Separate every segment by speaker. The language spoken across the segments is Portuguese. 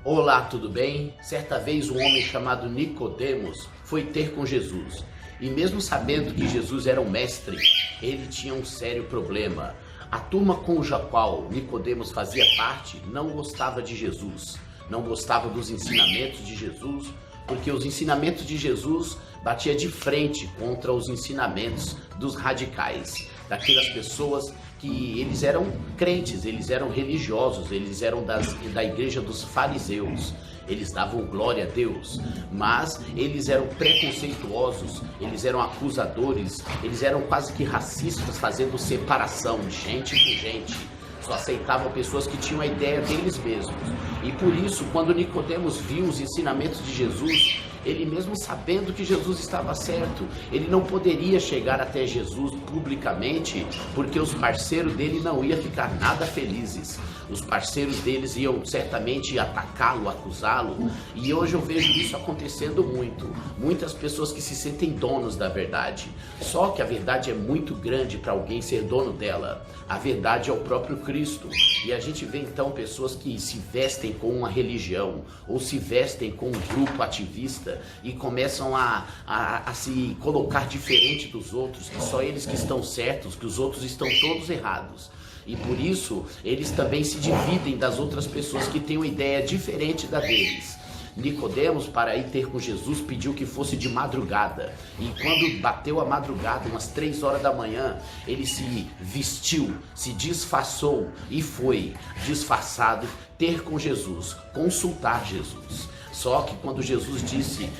Speaker 1: Olá, tudo bem? Certa vez um homem chamado Nicodemos foi ter com Jesus. E mesmo sabendo que Jesus era um mestre, ele tinha um sério problema. A turma cuja qual Nicodemos fazia parte não gostava de Jesus, não gostava dos ensinamentos de Jesus, porque os ensinamentos de Jesus batia de frente contra os ensinamentos dos radicais, daquelas pessoas que eles eram crentes, eles eram religiosos, eles eram da igreja dos fariseus, eles davam glória a Deus, mas eles eram preconceituosos, eles eram acusadores, eles eram quase que racistas, fazendo separação, gente com gente. Só aceitavam pessoas que tinham a ideia deles mesmos. E por isso, quando Nicodemos viu os ensinamentos de Jesus, ele mesmo sabendo que Jesus estava certo, ele não poderia chegar até Jesus publicamente, porque os parceiros dele não iam ficar nada felizes. Os parceiros deles iam certamente atacá-lo, acusá-lo, e hoje eu vejo isso acontecendo muito. Muitas pessoas que se sentem donos da verdade, só que a verdade é muito grande para alguém ser dono dela. A verdade é o próprio Cristo, e a gente vê então pessoas que se vestem com uma religião, ou se vestem com um grupo ativista, e começam a se colocar diferente dos outros, que só eles que estão certos, que os outros estão todos errados. E por isso, eles também se dividem das outras pessoas que têm uma ideia diferente da deles. Nicodemos, para ir ter com Jesus, pediu que fosse de madrugada. E quando bateu a madrugada, umas 3 horas da manhã, ele se vestiu, se disfarçou e foi disfarçado ter com Jesus, consultar Jesus. Só que quando Jesus disse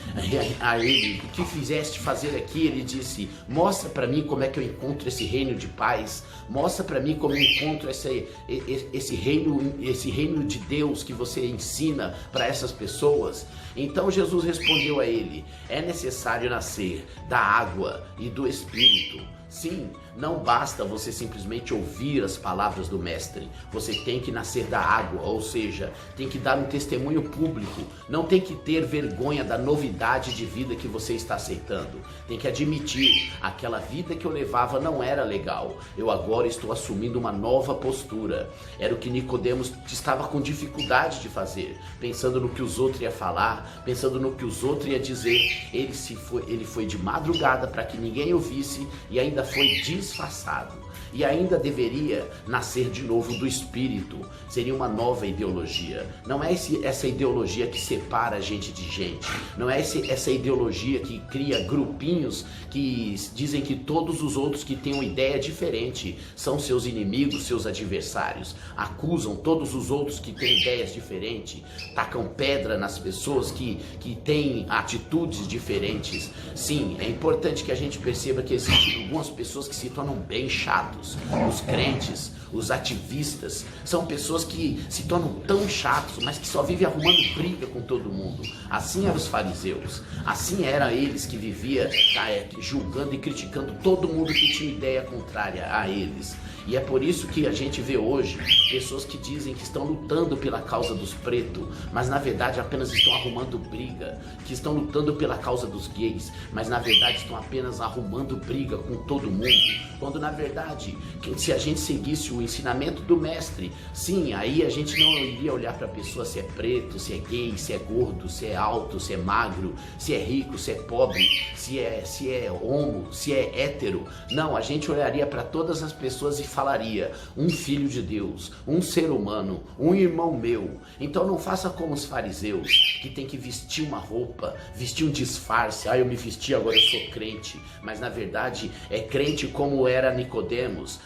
Speaker 1: a ele: o que fizeste fazer aqui? Ele disse: mostra para mim como é que eu encontro esse reino de paz, mostra para mim como eu encontro esse reino de Deus que você ensina para essas pessoas. Então Jesus respondeu a ele: é necessário nascer da água e do Espírito. Sim, não basta você simplesmente ouvir as palavras do mestre, você tem que nascer da água, ou seja, tem que dar um testemunho público, não tem que ter vergonha da novidade de vida que você está aceitando, tem que admitir, aquela vida que eu levava não era legal, eu agora estou assumindo uma nova postura. Era o que Nicodemos estava com dificuldade de fazer, pensando no que os outros iam falar, pensando no que os outros iam dizer. Ele foi de madrugada para que ninguém o visse e ainda foi disfarçado, e ainda deveria nascer de novo do Espírito. Seria uma nova ideologia. Não é essa ideologia que separa a gente de gente, não é essa ideologia que cria grupinhos que dizem que todos os outros que têm uma ideia diferente são seus inimigos, seus adversários, acusam todos os outros que têm ideias diferentes, tacam pedra nas pessoas que têm atitudes diferentes. Sim, é importante que a gente perceba que existem algumas pessoas que se tornam bem chatos. Os crentes, os ativistas, são pessoas que se tornam tão chatos, mas que só vivem arrumando briga com todo mundo. Assim eram os fariseus, assim eram eles que viviam julgando e criticando todo mundo que tinha ideia contrária a eles. E é por isso que a gente vê hoje pessoas que dizem que estão lutando pela causa dos pretos, mas na verdade apenas estão arrumando briga, que estão lutando pela causa dos gays, mas na verdade estão apenas arrumando briga com todo mundo, quando na verdade, se a gente seguisse o ensinamento do mestre, sim, aí a gente não iria olhar para a pessoa se é preto, se é gay, se é gordo, se é alto, se é magro, se é rico, se é pobre, se é homo, se é hétero. Não, a gente olharia para todas as pessoas e falaria: um filho de Deus, um ser humano, um irmão meu. Então não faça como os fariseus, que tem que vestir uma roupa, vestir um disfarce. Eu me vesti, agora eu sou crente. Mas na verdade é crente como era Nicodemos,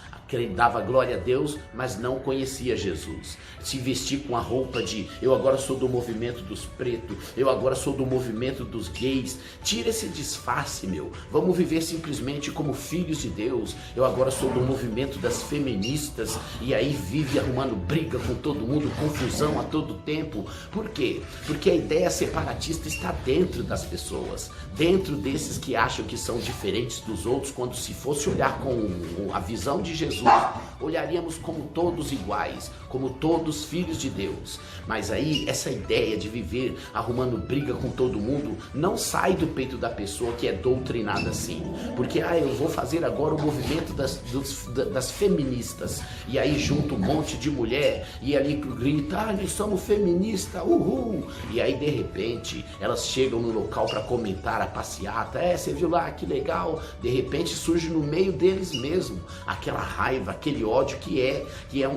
Speaker 1: dava glória a Deus, mas não conhecia Jesus. Se vestir com a roupa de: eu agora sou do movimento dos pretos, eu agora sou do movimento dos gays. Tira esse disfarce, meu. Vamos viver simplesmente como filhos de Deus. Eu agora sou do movimento das feministas, e aí vive arrumando briga com todo mundo, confusão a todo tempo. Por quê? Porque a ideia separatista está dentro das pessoas, dentro desses que acham que são diferentes dos outros, quando se fosse olhar com a visão de Jesus, Jesus, olharíamos como todos iguais, como todos filhos de Deus. Mas aí essa ideia de viver arrumando briga com todo mundo não sai do peito da pessoa que é doutrinada assim. Porque eu vou fazer agora o movimento das feministas, e aí junta um monte de mulher e ali grita, nós somos feministas, uhul! E aí de repente elas chegam no local para comentar a passeata, você viu lá, que legal? De repente surge no meio deles mesmo aquela raiva, aquele ódio que é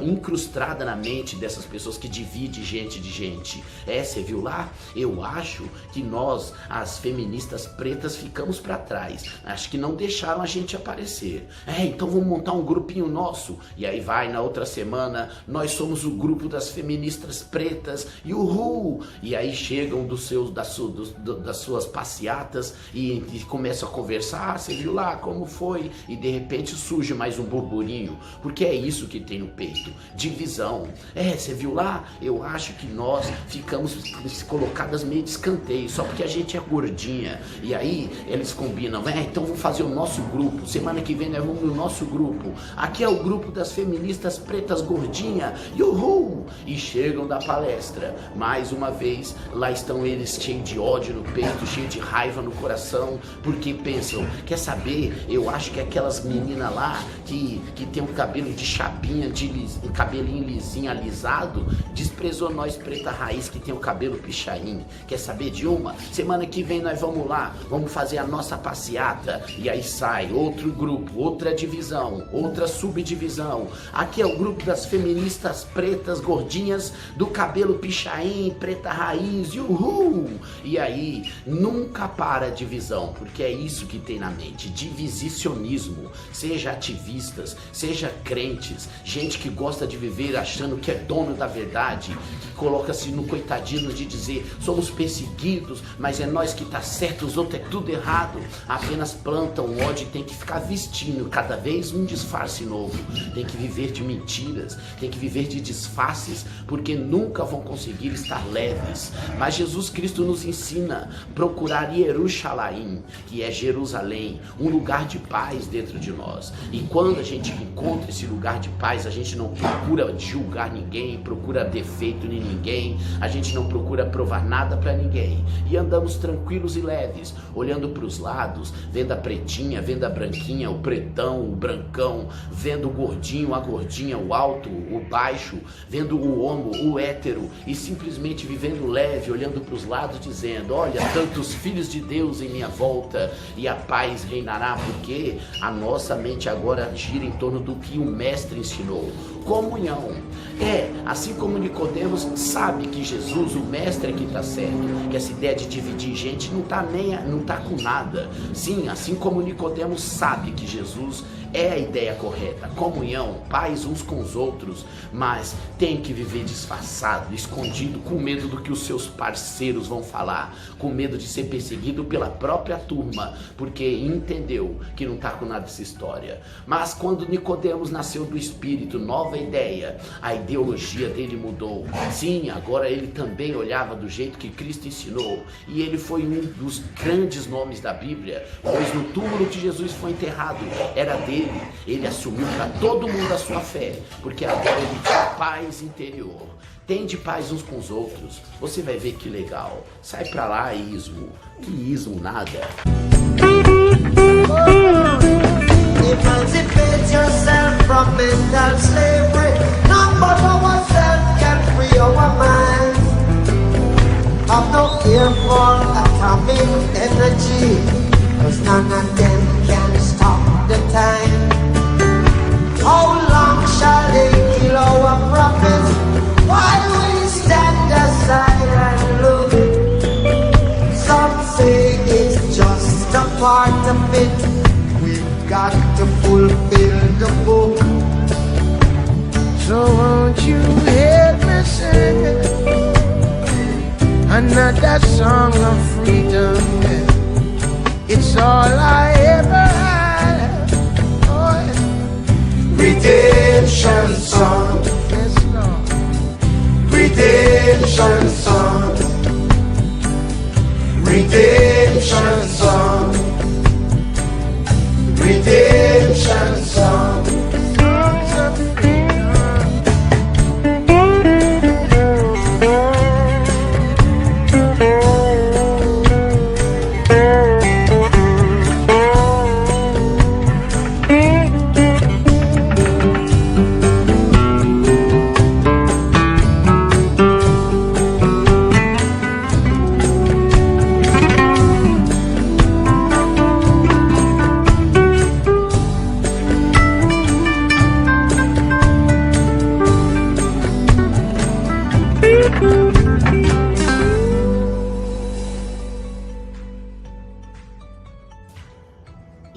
Speaker 1: incrustada na mente dessas pessoas, que divide gente de gente. Você viu lá? Eu acho que nós, as feministas pretas, ficamos para trás. Acho que não deixaram a gente aparecer. Então vamos montar um grupinho nosso. E aí vai, na outra semana, nós somos o grupo das feministas pretas, e uhul! E aí chegam das suas passeatas e começam a conversar, você viu lá como foi? E de repente surge mais um burburinho, porque é isso que tem no peito, divisão. Você viu lá? Eu acho que nós ficamos colocadas meio de escanteio, só porque a gente é gordinha. E aí eles combinam, então vamos fazer o nosso grupo, semana que vem nós vamos no nosso grupo, aqui é o grupo das feministas pretas gordinha, uhul! E chegam da palestra, mais uma vez, lá estão eles cheios de ódio no peito, cheios de raiva no coração, porque pensam, quer saber, eu acho que aquelas meninas lá, que tem um cabelo de chapinha, um cabelinho lisinho, alisado, desprezou nós preta raiz que tem o cabelo pichain. Quer saber de uma? Semana que vem nós vamos lá, vamos fazer a nossa passeata, e aí sai outro grupo, outra divisão, outra subdivisão. Aqui é o grupo das feministas pretas gordinhas do cabelo pichain, preta raiz, uhul! E aí nunca para a divisão, porque é isso que tem na mente, divisicionismo. Seja ativistas, seja crentes, gente que gosta de viver achando que é dono da verdade, que coloca-se no coitadismo de dizer somos perseguidos, mas é nós que tá certo, os outros é tudo errado. Apenas plantam ódio e tem que ficar vestindo cada vez um disfarce novo. Tem que viver de mentiras, tem que viver de disfarces, porque nunca vão conseguir estar leves. Mas Jesus Cristo nos ensina a procurar Jerusalém, que é Jerusalém, um lugar de paz dentro de nós. E quando a gente encontra esse lugar de paz, a gente não procura julgar ninguém, procura defeito em ninguém, a gente não procura provar nada para ninguém, e andamos tranquilos e leves, olhando para os lados, vendo a pretinha, vendo a branquinha, o pretão, o brancão, vendo o gordinho, a gordinha, o alto, o baixo, vendo o homo, o hétero, e simplesmente vivendo leve, olhando para os lados, dizendo, olha, tantos filhos de Deus em minha volta, e a paz reinará, porque a nossa mente agora gira em torno do que o mestre ensinou. Comunhão. Assim como Nicodemos sabe que Jesus, o mestre, é que está certo, que essa ideia de dividir gente não tá com nada. Sim, assim como Nicodemos sabe que Jesus é a ideia correta, comunhão, paz uns com os outros, mas tem que viver disfarçado, escondido, com medo do que os seus parceiros vão falar, com medo de ser perseguido pela própria turma, porque entendeu que não está com nada dessa história. Mas quando Nicodemos nasceu do Espírito, nova ideia, a ideologia dele mudou. Sim, agora ele também olhava do jeito que Cristo ensinou, e ele foi um dos grandes nomes da Bíblia, pois no túmulo que Jesus foi enterrado, era dele. Ele assumiu para todo mundo a sua fé, porque agora ele tinha paz interior. Tende paz uns com os outros, você vai ver que legal. Sai pra lá, ismo. Que ismo nada.
Speaker 2: Emancipate yourself from mental slavery. None but ourselves can free our minds. Have no fear for atomic energy, 'cause none of them can stop the time. How long shall they kill our prophets while we stand aside and look? Some say it's just a part of it. We've got to fulfill the book. So won't you help me sing another song of freedom? It's all I ever had. Oh, redemption song. Yes, Lord. Redemption song. Redemption song. Redemption song.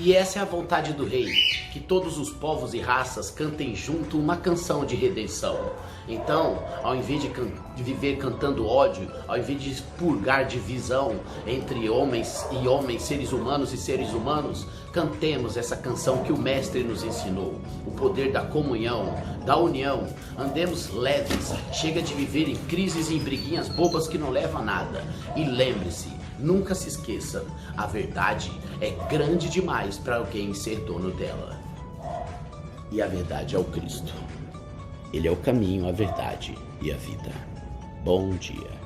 Speaker 1: E essa é a vontade do Rei, que todos os povos e raças cantem junto uma canção de redenção. Então, ao invés de viver cantando ódio, ao invés de purgar divisão entre homens e homens, seres humanos e seres humanos, cantemos essa canção que o Mestre nos ensinou. O poder da comunhão, da união. Andemos leves, chega de viver em crises e em briguinhas bobas que não levam a nada. E lembre-se, nunca se esqueça, a verdade é grande demais para alguém ser dono dela. E a verdade é o Cristo. Ele é o caminho, a verdade e a vida. Bom dia.